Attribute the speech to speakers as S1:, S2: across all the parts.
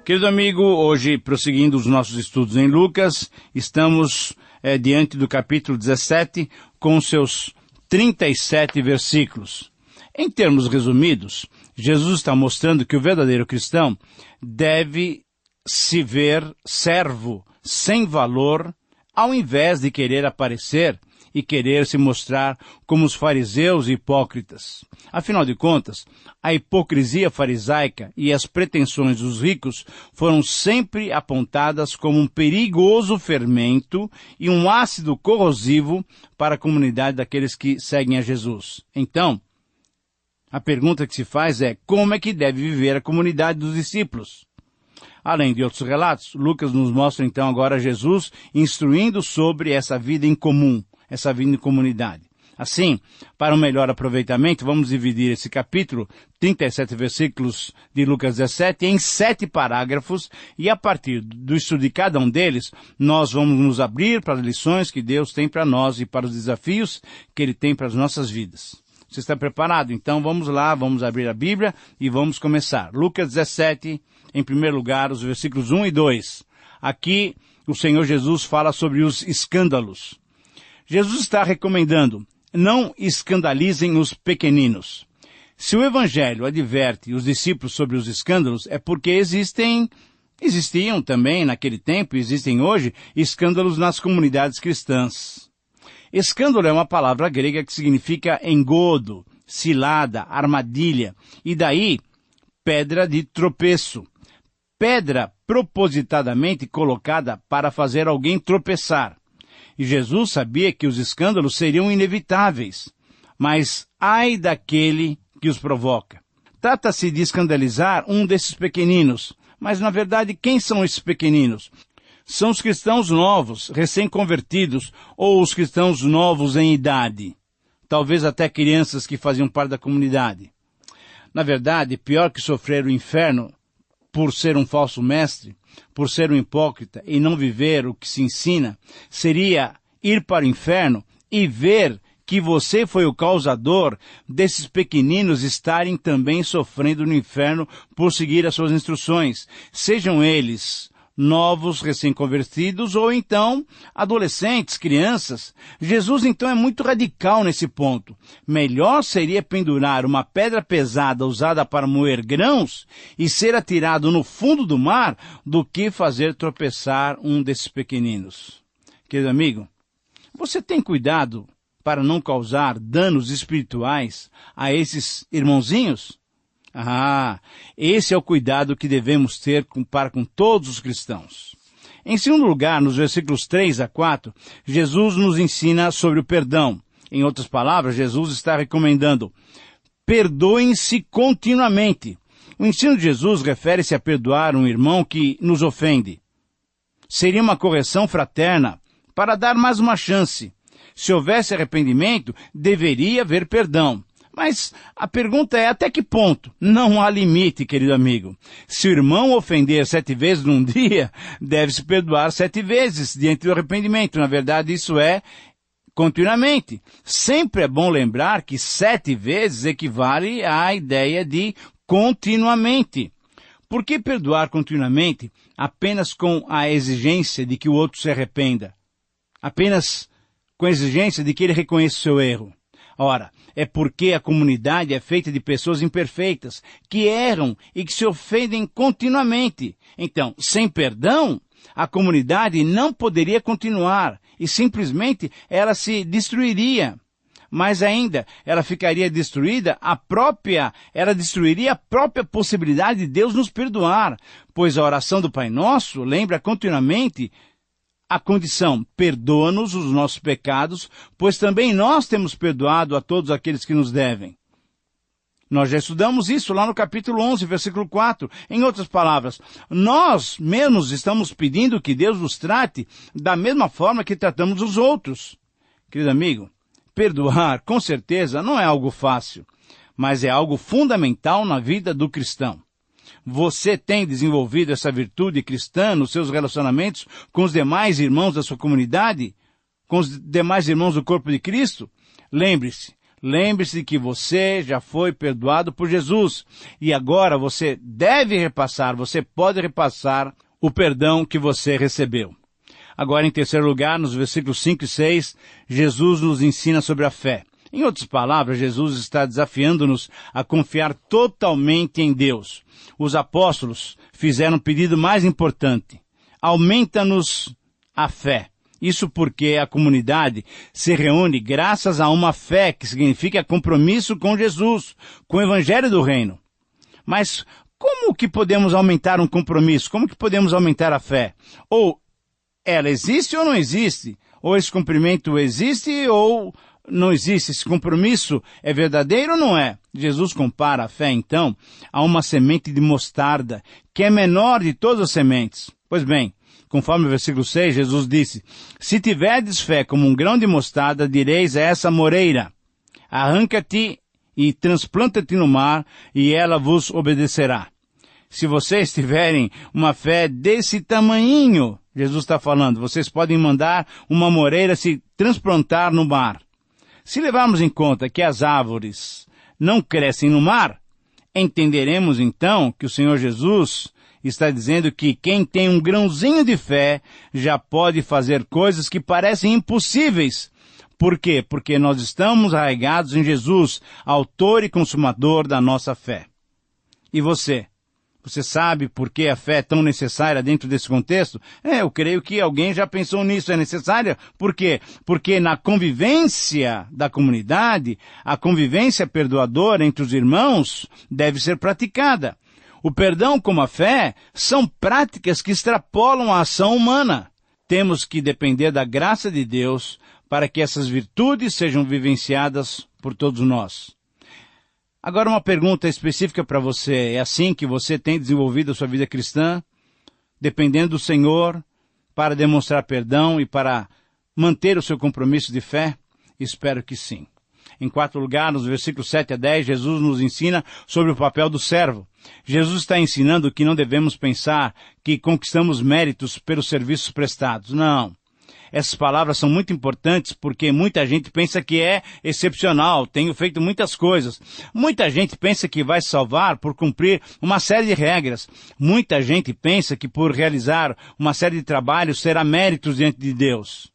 S1: Querido amigo, hoje, prosseguindo os nossos estudos em Lucas, estamos diante do capítulo 17, com seus 37 versículos. Em termos resumidos, Jesus está mostrando que o verdadeiro cristão deve se ver servo, sem valor, ao invés de querer aparecer e querer se mostrar como os fariseus e hipócritas. Afinal de contas, a hipocrisia farisaica e as pretensões dos ricos foram sempre apontadas como um perigoso fermento e um ácido corrosivo para a comunidade daqueles que seguem a Jesus. Então, a pergunta que se faz é: como é que deve viver a comunidade dos discípulos? Além de outros relatos, Lucas nos mostra então agora Jesus instruindo sobre essa vida em comum, essa vida em comunidade. Assim, para um melhor aproveitamento, vamos dividir esse capítulo, 37 versículos de Lucas 17, em 7 parágrafos, e a partir do estudo de cada um deles, nós vamos nos abrir para as lições que Deus tem para nós e para os desafios que Ele tem para as nossas vidas. Você está preparado? Então vamos lá, vamos abrir a Bíblia e vamos começar. Lucas 17, em primeiro lugar, os versículos 1 e 2. Aqui, o Senhor Jesus fala sobre os escândalos. Jesus está recomendando: não escandalizem os pequeninos. Se o Evangelho adverte os discípulos sobre os escândalos, é porque existiam também naquele tempo, existem hoje, escândalos nas comunidades cristãs. Escândalo é uma palavra grega que significa engodo, cilada, armadilha, e daí pedra de tropeço. Pedra propositadamente colocada para fazer alguém tropeçar. E Jesus sabia que os escândalos seriam inevitáveis, mas ai daquele que os provoca. Trata-se de escandalizar um desses pequeninos, mas na verdade quem são esses pequeninos? São os cristãos novos, recém-convertidos, ou os cristãos novos em idade. Talvez até crianças que faziam parte da comunidade. Na verdade, pior que sofrer o inferno por ser um falso mestre, por ser um hipócrita e não viver o que se ensina, seria ir para o inferno e ver que você foi o causador desses pequeninos estarem também sofrendo no inferno por seguir as suas instruções, sejam eles novos, recém-convertidos, ou então adolescentes, crianças. Jesus então é muito radical nesse ponto. Melhor seria pendurar uma pedra pesada usada para moer grãos e ser atirado no fundo do mar do que fazer tropeçar um desses pequeninos. Querido amigo, você tem cuidado para não causar danos espirituais a esses irmãozinhos? Esse é o cuidado que devemos ter para com todos os cristãos. Em segundo lugar, nos versículos 3 a 4, Jesus nos ensina sobre o perdão. Em outras palavras, Jesus está recomendando: perdoem-se continuamente. O ensino de Jesus refere-se a perdoar um irmão que nos ofende. Seria uma correção fraterna para dar mais uma chance. Se houvesse arrependimento, deveria haver perdão. Mas a pergunta é: até que ponto? Não há limite, querido amigo. Se o irmão ofender 7 vezes num dia, deve-se perdoar 7 vezes diante do arrependimento. Na verdade, isso é continuamente. Sempre é bom lembrar que 7 vezes equivale à ideia de continuamente. Por que perdoar continuamente apenas com a exigência de que o outro se arrependa? Apenas com a exigência de que ele reconheça o seu erro? Ora, é porque a comunidade é feita de pessoas imperfeitas, que erram e que se ofendem continuamente. Então, sem perdão, a comunidade não poderia continuar e simplesmente ela se destruiria. Mais ainda, ela ficaria destruída, ela destruiria a própria possibilidade de Deus nos perdoar, pois a oração do Pai Nosso lembra continuamente a condição: perdoa-nos os nossos pecados, pois também nós temos perdoado a todos aqueles que nos devem. Nós já estudamos isso lá no capítulo 11, versículo 4. Em outras palavras, nós mesmos estamos pedindo que Deus nos trate da mesma forma que tratamos os outros. Querido amigo, perdoar, com certeza, não é algo fácil, mas é algo fundamental na vida do cristão. Você tem desenvolvido essa virtude cristã nos seus relacionamentos com os demais irmãos da sua comunidade? Com os demais irmãos do corpo de Cristo? Lembre-se, Lembre-se que você já foi perdoado por Jesus e agora você deve repassar, você pode repassar o perdão que você recebeu. Agora, em terceiro lugar, nos versículos 5 e 6, Jesus nos ensina sobre a fé. Em outras palavras, Jesus está desafiando-nos a confiar totalmente em Deus. Os apóstolos fizeram um pedido mais importante: aumenta-nos a fé. Isso porque a comunidade se reúne graças a uma fé que significa compromisso com Jesus, com o Evangelho do Reino. Mas como que podemos aumentar um compromisso? Como que podemos aumentar a fé? Ou ela existe ou não existe? Ou esse cumprimento existe ou não existe? Esse compromisso é verdadeiro ou não é? Jesus compara a fé, então, a uma semente de mostarda, que é menor de todas as sementes. Pois bem, conforme o versículo 6, Jesus disse: se tiverdes fé como um grão de mostarda, direis a essa moreira: arranca-te e transplanta-te no mar, e ela vos obedecerá. Se vocês tiverem uma fé desse tamanhinho, Jesus está falando, vocês podem mandar uma moreira se transplantar no mar. Se levarmos em conta que as árvores não crescem no mar, entenderemos então que o Senhor Jesus está dizendo que quem tem um grãozinho de fé já pode fazer coisas que parecem impossíveis. Por quê? Porque nós estamos arraigados em Jesus, autor e consumador da nossa fé. E você? Você sabe por que a fé é tão necessária dentro desse contexto? Eu creio que alguém já pensou nisso. É necessária? Por quê? Porque na convivência da comunidade, a convivência perdoadora entre os irmãos deve ser praticada. O perdão como a fé são práticas que extrapolam a ação humana. Temos que depender da graça de Deus para que essas virtudes sejam vivenciadas por todos nós. Agora uma pergunta específica para você. É assim que você tem desenvolvido a sua vida cristã? Dependendo do Senhor para demonstrar perdão e para manter o seu compromisso de fé? Espero que sim. Em quarto lugar, nos versículos 7 a 10, Jesus nos ensina sobre o papel do servo. Jesus está ensinando que não devemos pensar que conquistamos méritos pelos serviços prestados. Não. Essas palavras são muito importantes porque muita gente pensa que é excepcional, tenho feito muitas coisas. Muita gente pensa que vai se salvar por cumprir uma série de regras. Muita gente pensa que por realizar uma série de trabalhos será méritos diante de Deus.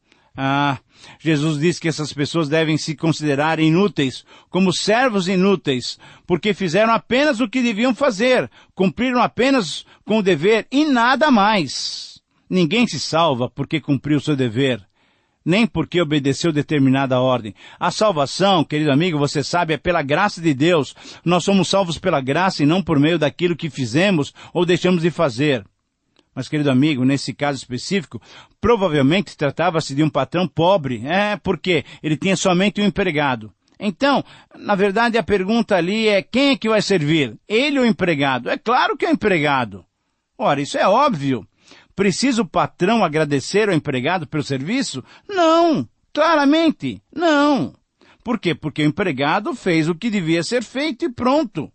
S1: Jesus diz que essas pessoas devem se considerar inúteis, como servos inúteis, porque fizeram apenas o que deviam fazer, cumpriram apenas com o dever e nada mais. Ninguém se salva porque cumpriu o seu dever, nem porque obedeceu determinada ordem. A salvação, querido amigo, você sabe, é pela graça de Deus. Nós somos salvos pela graça e não por meio daquilo que fizemos ou deixamos de fazer. Mas, querido amigo, nesse caso específico, provavelmente tratava-se de um patrão pobre, porque ele tinha somente um empregado. Então, na verdade, a pergunta ali é: quem é que vai servir? Ele ou o empregado? É claro que é o empregado. Ora, isso é óbvio. Precisa o patrão agradecer ao empregado pelo serviço? Não, claramente, não. Por quê? Porque o empregado fez o que devia ser feito e pronto.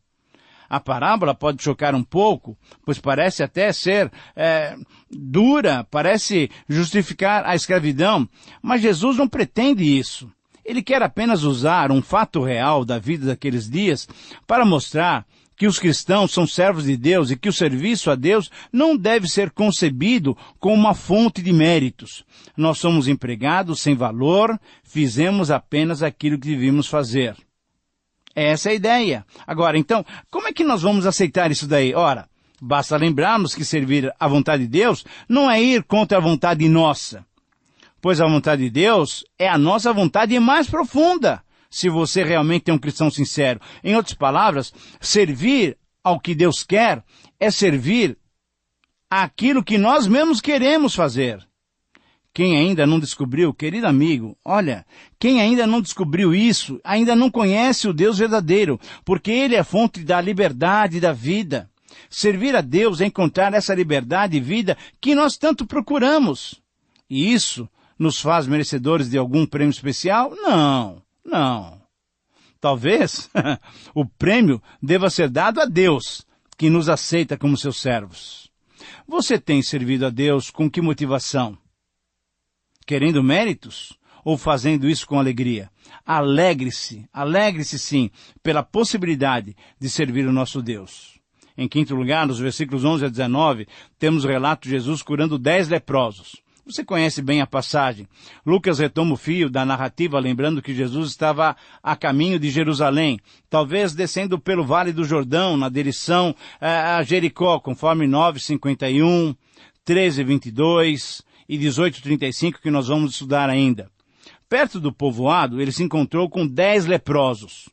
S1: A parábola pode chocar um pouco, pois parece até ser dura, parece justificar a escravidão, mas Jesus não pretende isso. Ele quer apenas usar um fato real da vida daqueles dias para mostrar que os cristãos são servos de Deus e que o serviço a Deus não deve ser concebido como uma fonte de méritos. Nós somos empregados sem valor, fizemos apenas aquilo que devíamos fazer. Essa é a ideia. Agora, então, como é que nós vamos aceitar isso daí? Ora, basta lembrarmos que servir à vontade de Deus não é ir contra a vontade nossa, pois a vontade de Deus é a nossa vontade mais profunda, se você realmente é um cristão sincero. Em outras palavras, servir ao que Deus quer é servir àquilo que nós mesmos queremos fazer. Quem ainda não descobriu, querido amigo, olha, quem ainda não descobriu isso, ainda não conhece o Deus verdadeiro, porque Ele é a fonte da liberdade e da vida. Servir a Deus é encontrar essa liberdade e vida que nós tanto procuramos. E isso nos faz merecedores de algum prêmio especial? Não. Talvez o prêmio deva ser dado a Deus, que nos aceita como seus servos. Você tem servido a Deus com que motivação? Querendo méritos? ou fazendo isso com alegria. Alegre-se sim, pela possibilidade de servir o nosso Deus. Em quinto lugar, nos versículos 11 a 19, temos o relato de Jesus curando 10 leprosos. Você conhece bem a passagem. Lucas retoma o fio da narrativa, lembrando que Jesus estava a caminho de Jerusalém, talvez descendo pelo Vale do Jordão, na direção a Jericó, conforme 9:51, 13:22 e 18:35, que nós vamos estudar ainda. Perto do povoado, ele se encontrou com 10 leprosos.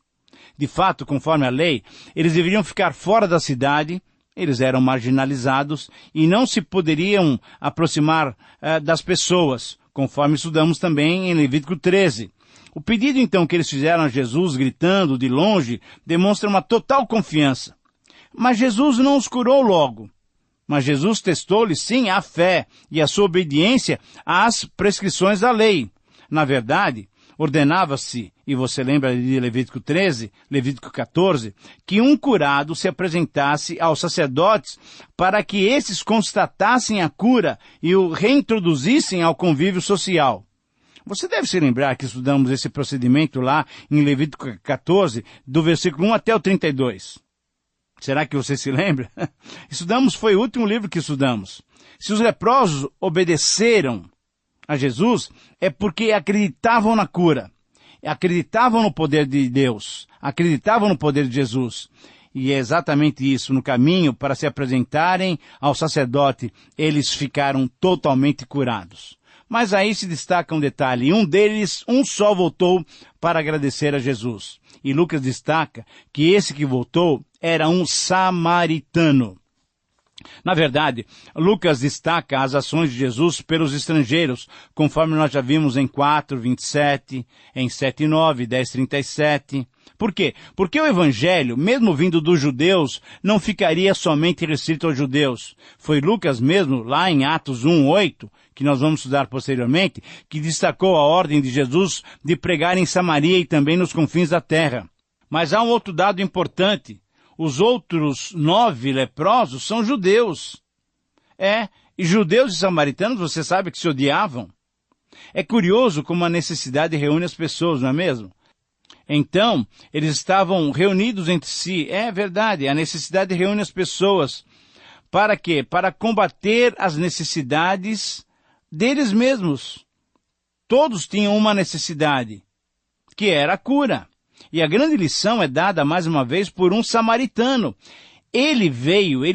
S1: De fato, conforme a lei, eles deveriam ficar fora da cidade. Eles eram marginalizados e não se poderiam aproximar das pessoas, conforme estudamos também em Levítico 13. O pedido então que eles fizeram a Jesus, gritando de longe, demonstra uma total confiança. Mas Jesus não os curou logo. Mas Jesus testou-lhes sim a fé e a sua obediência às prescrições da lei. Na verdade, ordenava-se, e você lembra de Levítico 13, Levítico 14, que um curado se apresentasse aos sacerdotes para que esses constatassem a cura e o reintroduzissem ao convívio social. Você deve se lembrar que estudamos esse procedimento lá em Levítico 14, do versículo 1 até o 32. Será que você se lembra? Foi o último livro que estudamos. Se os leprosos obedeceram a Jesus, é porque acreditavam na cura, acreditavam no poder de Deus, acreditavam no poder de Jesus. E é exatamente isso, no caminho para se apresentarem ao sacerdote, eles ficaram totalmente curados. Mas aí se destaca um detalhe, um deles, um só voltou para agradecer a Jesus. E Lucas destaca que esse que voltou era um samaritano. Na verdade, Lucas destaca as ações de Jesus pelos estrangeiros, conforme nós já vimos em 4:27, em 7:9, 10:37. Por quê? Porque o Evangelho, mesmo vindo dos judeus, não ficaria somente restrito aos judeus. Foi Lucas mesmo, lá em Atos 1:8, que nós vamos estudar posteriormente, que destacou a ordem de Jesus de pregar em Samaria e também nos confins da terra. Mas há um outro dado importante. Os outros 9 leprosos são judeus. E judeus e samaritanos, você sabe que se odiavam. É curioso como a necessidade reúne as pessoas, não é mesmo? Então, eles estavam reunidos entre si. É verdade, a necessidade reúne as pessoas. Para quê? Para combater as necessidades deles mesmos. Todos tinham uma necessidade, que era a cura. E a grande lição é dada mais uma vez por um samaritano. Ele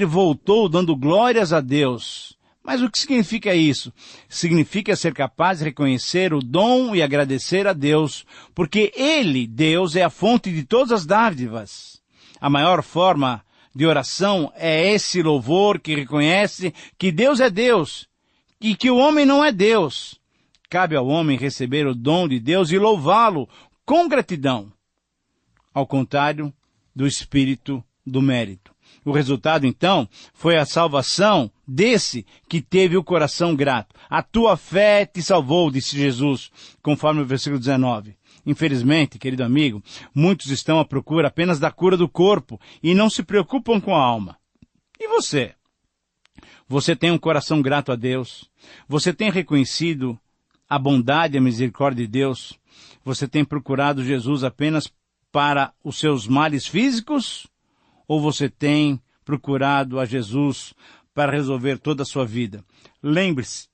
S1: voltou dando glórias a Deus. Mas o que significa isso? Significa ser capaz de reconhecer o dom e agradecer a Deus, porque Ele, Deus, é a fonte de todas as dádivas. A maior forma de oração é esse louvor que reconhece que Deus é Deus e que o homem não é Deus. Cabe ao homem receber o dom de Deus e louvá-lo com gratidão, ao contrário do espírito do mérito. O resultado, então, foi a salvação desse que teve o coração grato. A tua fé te salvou, disse Jesus, conforme o versículo 19. Infelizmente, querido amigo, muitos estão à procura apenas da cura do corpo e não se preocupam com a alma. E você? Você tem um coração grato a Deus? Você tem reconhecido a bondade e a misericórdia de Deus? Você tem procurado Jesus apenas para os seus males físicos? Ou você tem procurado a Jesus para resolver toda a sua vida? Lembre-se,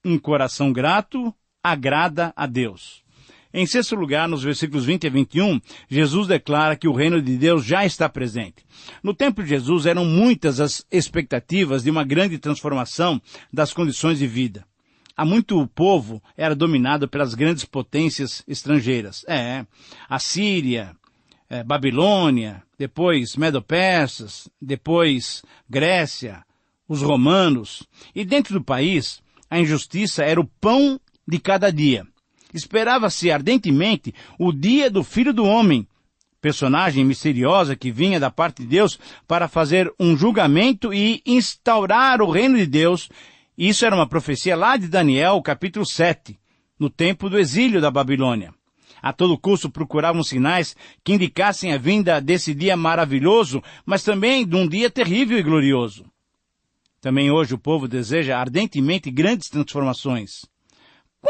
S1: um coração grato agrada a Deus. Em sexto lugar, nos versículos 20 a 21, Jesus declara que o reino de Deus já está presente. No tempo de Jesus eram muitas as expectativas de uma grande transformação das condições de vida. Há muito povo era dominado pelas grandes potências estrangeiras. A Síria, Babilônia, depois Medo-Persas, depois Grécia, os romanos. E dentro do país, a injustiça era o pão de cada dia. Esperava-se ardentemente o dia do Filho do Homem, personagem misteriosa que vinha da parte de Deus para fazer um julgamento e instaurar o reino de Deus. Isso era uma profecia lá de Daniel, capítulo 7, no tempo do exílio da Babilônia. A todo custo procuravam sinais que indicassem a vinda desse dia maravilhoso, mas também de um dia terrível e glorioso. Também hoje o povo deseja ardentemente grandes transformações.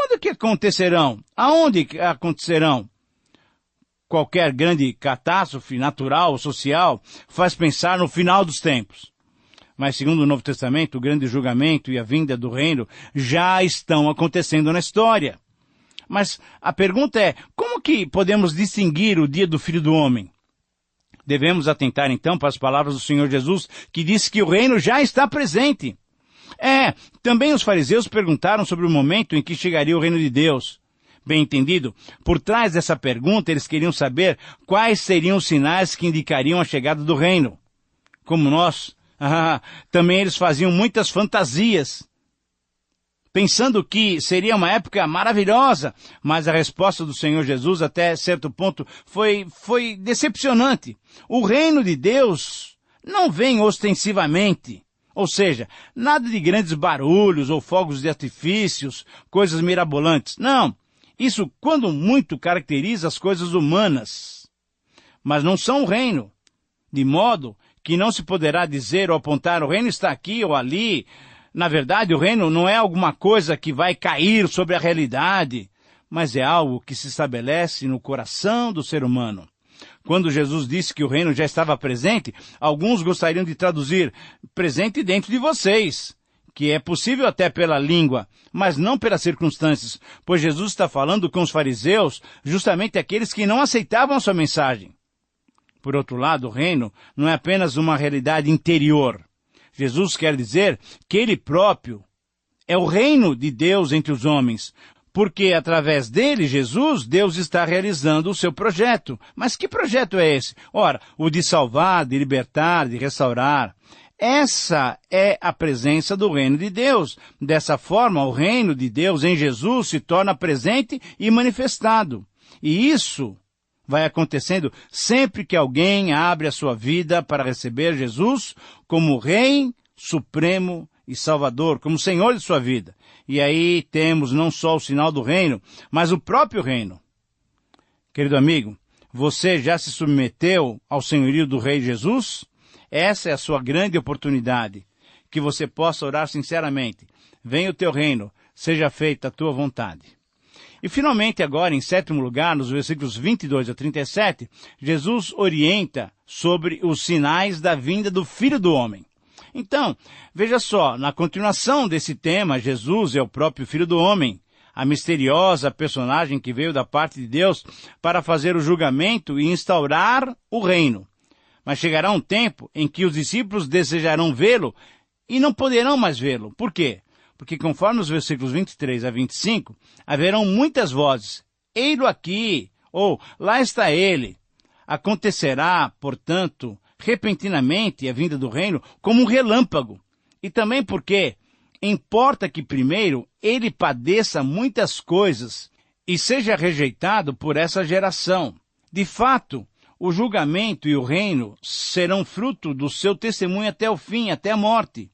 S1: quando que acontecerão? Aonde que acontecerão? Qualquer grande catástrofe natural ou social faz pensar no final dos tempos. Mas, segundo o Novo Testamento, o grande julgamento e a vinda do reino já estão acontecendo na história. Mas a pergunta é, como que podemos distinguir o dia do Filho do Homem? Devemos atentar então para as palavras do Senhor Jesus, que disse que o reino já está presente. Também os fariseus perguntaram sobre o momento em que chegaria o reino de Deus. Bem entendido, por trás dessa pergunta eles queriam saber quais seriam os sinais que indicariam a chegada do reino. Como nós, também eles faziam muitas fantasias, pensando que seria uma época maravilhosa, mas a resposta do Senhor Jesus até certo ponto foi decepcionante. O reino de Deus não vem ostensivamente, ou seja, nada de grandes barulhos ou fogos de artifícios, coisas mirabolantes. Não, isso quando muito caracteriza as coisas humanas, mas não são o reino, de modo que não se poderá dizer ou apontar o reino está aqui ou ali. Na verdade, o reino não é alguma coisa que vai cair sobre a realidade, mas é algo que se estabelece no coração do ser humano. Quando Jesus disse que o reino já estava presente, alguns gostariam de traduzir presente dentro de vocês, que é possível até pela língua, mas não pelas circunstâncias, pois Jesus está falando com os fariseus, justamente aqueles que não aceitavam a sua mensagem. Por outro lado, o reino não é apenas uma realidade interior. Jesus quer dizer que Ele próprio é o reino de Deus entre os homens, porque através dele, Jesus, Deus está realizando o seu projeto. Mas que projeto é esse? Ora, o de salvar, de libertar, de restaurar. Essa é a presença do reino de Deus. Dessa forma, o reino de Deus em Jesus se torna presente e manifestado. E isso vai acontecendo sempre que alguém abre a sua vida para receber Jesus como Rei Supremo e Salvador, como Senhor de sua vida. E aí temos não só o sinal do reino, mas o próprio reino. Querido amigo, você já se submeteu ao senhorio do Rei Jesus? Essa é a sua grande oportunidade, que você possa orar sinceramente. Venha o teu reino, seja feita a tua vontade. E finalmente agora, em sétimo lugar, nos versículos 22 a 37, Jesus orienta sobre os sinais da vinda do Filho do Homem. Então, veja só, na continuação desse tema, Jesus é o próprio Filho do Homem, a misteriosa personagem que veio da parte de Deus para fazer o julgamento e instaurar o reino. Mas chegará um tempo em que os discípulos desejarão vê-lo e não poderão mais vê-lo. Por quê? Porque conforme os versículos 23 a 25, haverão muitas vozes. Ei-lo aqui, ou lá está ele. Acontecerá, portanto, repentinamente a vinda do reino como um relâmpago. E também porque importa que primeiro ele padeça muitas coisas e seja rejeitado por essa geração. De fato, o julgamento e o reino serão fruto do seu testemunho até o fim, até a morte.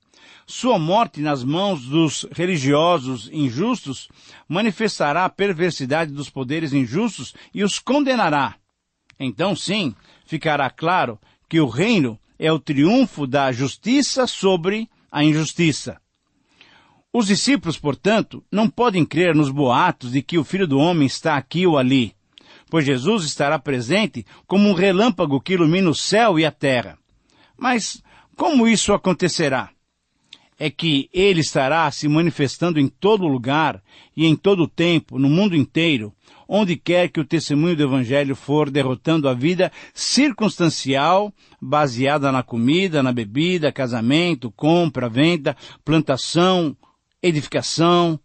S1: Sua morte nas mãos dos religiosos injustos manifestará a perversidade dos poderes injustos e os condenará. Então, sim, ficará claro que o reino é o triunfo da justiça sobre a injustiça. Os discípulos, portanto, não podem crer nos boatos de que o Filho do Homem está aqui ou ali, pois Jesus estará presente como um relâmpago que ilumina o céu e a terra. Mas como isso acontecerá? É que ele estará se manifestando em todo lugar e em todo tempo, no mundo inteiro, onde quer que o testemunho do Evangelho for, derrotando a vida circunstancial, baseada na comida, na bebida, casamento, compra, venda, plantação, edificação,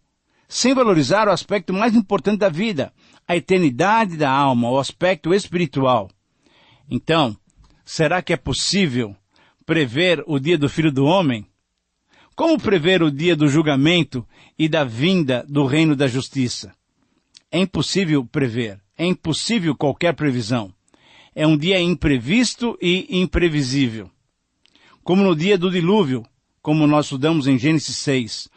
S1: sem valorizar o aspecto mais importante da vida, a eternidade da alma, o aspecto espiritual. Então, será que é possível prever o dia do Filho do Homem? Como prever o dia do julgamento e da vinda do reino da justiça? É impossível prever, é impossível qualquer previsão. É um dia imprevisto e imprevisível. Como no dia do dilúvio, como nós estudamos em Gênesis 6.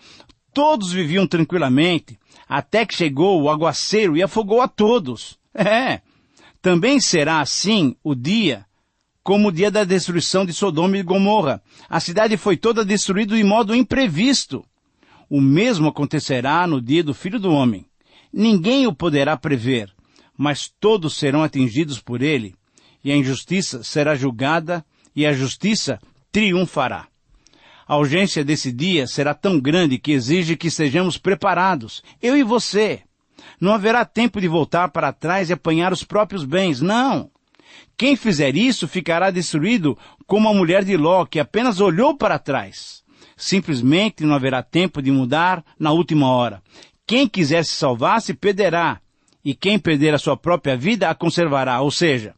S1: Todos viviam tranquilamente, até que chegou o aguaceiro e afogou a todos. Também será assim o dia, como o dia da destruição de Sodoma e Gomorra. A cidade foi toda destruída de modo imprevisto. O mesmo acontecerá no dia do Filho do Homem. Ninguém o poderá prever, mas todos serão atingidos por ele, e a injustiça será julgada e a justiça triunfará. A urgência desse dia será tão grande que exige que estejamos preparados, eu e você. Não haverá tempo de voltar para trás e apanhar os próprios bens, não. Quem fizer isso ficará destruído como a mulher de Ló, que apenas olhou para trás. Simplesmente não haverá tempo de mudar na última hora. Quem quiser se salvar se perderá, e quem perder a sua própria vida a conservará, ou seja,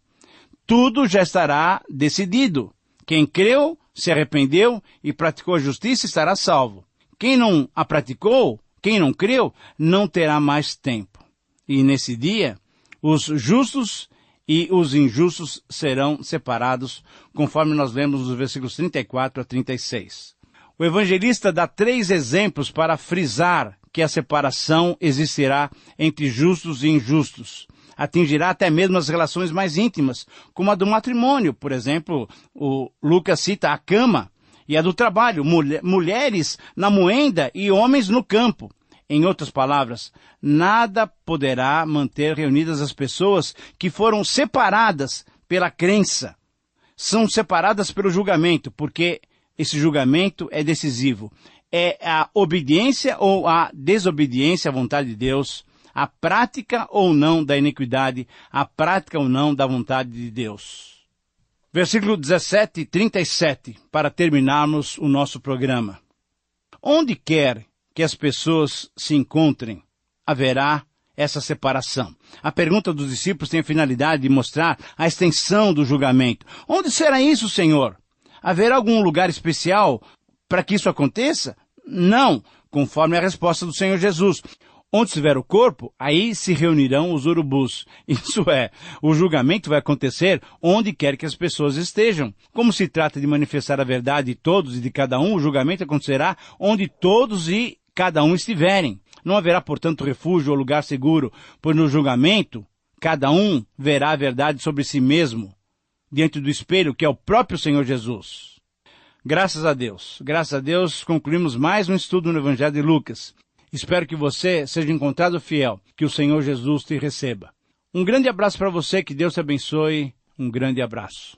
S1: tudo já estará decidido. Quem creu, se arrependeu e praticou a justiça estará salvo. Quem não a praticou, quem não creu, não terá mais tempo. E nesse dia, os justos e os injustos serão separados, conforme nós lemos nos versículos 34 a 36. O evangelista dá 3 exemplos para frisar que a separação existirá entre justos e injustos. Atingirá até mesmo as relações mais íntimas, como a do matrimônio. Por exemplo, o Lucas cita a cama e a do trabalho, mulheres na moenda e homens no campo. Em outras palavras, nada poderá manter reunidas as pessoas que foram separadas pela crença. São separadas pelo julgamento, porque esse julgamento é decisivo. É a obediência ou a desobediência à vontade de Deus, a prática ou não da iniquidade, a prática ou não da vontade de Deus. Versículo 17 e 37, para terminarmos o nosso programa. Onde quer que as pessoas se encontrem, haverá essa separação. A pergunta dos discípulos tem a finalidade de mostrar a extensão do julgamento. Onde será isso, Senhor? Haverá algum lugar especial para que isso aconteça? Não, conforme a resposta do Senhor Jesus. Onde estiver o corpo, aí se reunirão os urubus. Isso é, o julgamento vai acontecer onde quer que as pessoas estejam. Como se trata de manifestar a verdade de todos e de cada um, o julgamento acontecerá onde todos e cada um estiverem. Não haverá, portanto, refúgio ou lugar seguro, pois no julgamento, cada um verá a verdade sobre si mesmo, diante do espelho, que é o próprio Senhor Jesus. Graças a Deus, concluímos mais um estudo no Evangelho de Lucas. Espero que você seja encontrado fiel, que o Senhor Jesus te receba. Um grande abraço para você, que Deus te abençoe, um grande abraço.